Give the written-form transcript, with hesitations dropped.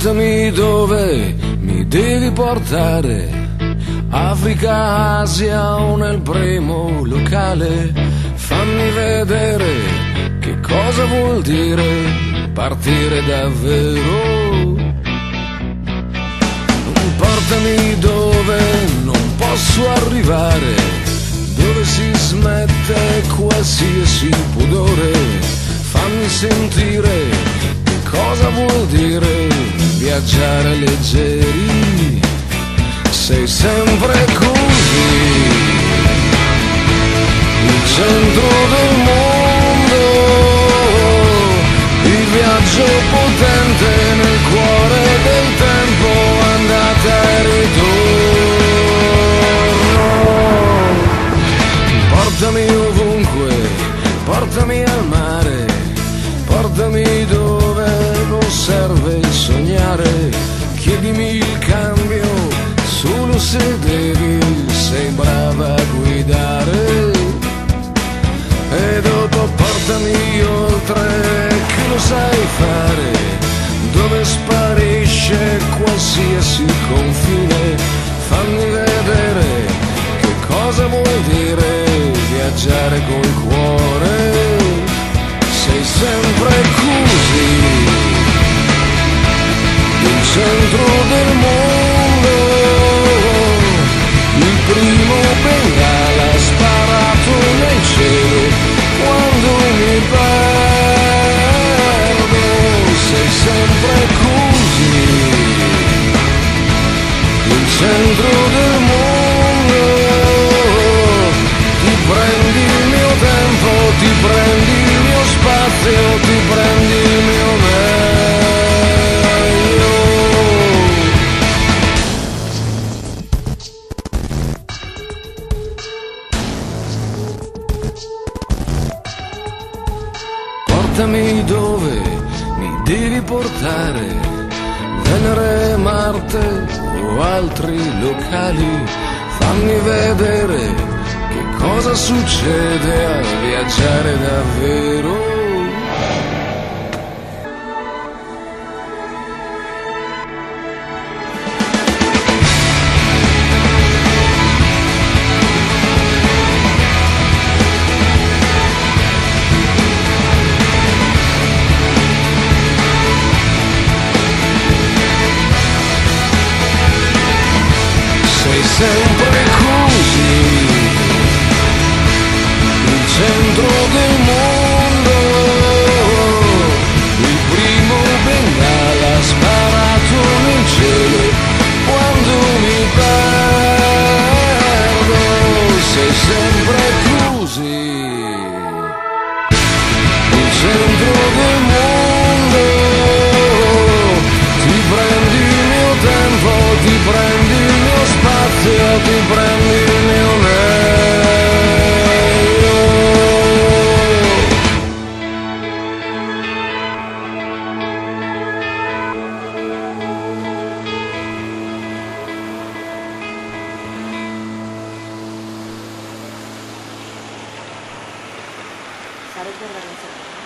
Portami dove mi devi portare, Africa, Asia o nel primo locale. Fammi vedere che cosa vuol dire partire davvero. Portami dove non posso arrivare, dove si smette qualsiasi pudore. Fammi sentire che cosa vuol dire viaggiare leggeri. Sei sempre così, il centro del mondo, il viaggio potente nel cuore del tempo, andata e ritorno. Portami ovunque, portami al mare, portami dove non serve sognare. Chiedimi il cambio solo se devi, sei brava a guidare. E dopo portami oltre, che lo sai fare, dove sparisce qualsiasi confine. Fammi vedere che cosa vuol dire viaggiare col cuore. Sei sempre così, il centro del mondo, il primo bengala sparato nel cielo quando mi perdo. Sei sempre così, il centro del mondo. Ti prendi il mio tempo, ti prendi il mio spazio, ti prendi il mio meglio. Portami dove mi devi portare, Venere, Marte o altri locali. Fammi vedere che cosa succede a viaggiare davvero. Sempre così, il centro del mondo, il primo bengala sparato nel cielo quando mi perdo. Sei sempre così, il centro del mondo. Ti prendi il mio tempo, ti prendi il mio spazio, ti prendi il mio meglio. Sarebbe organizzato.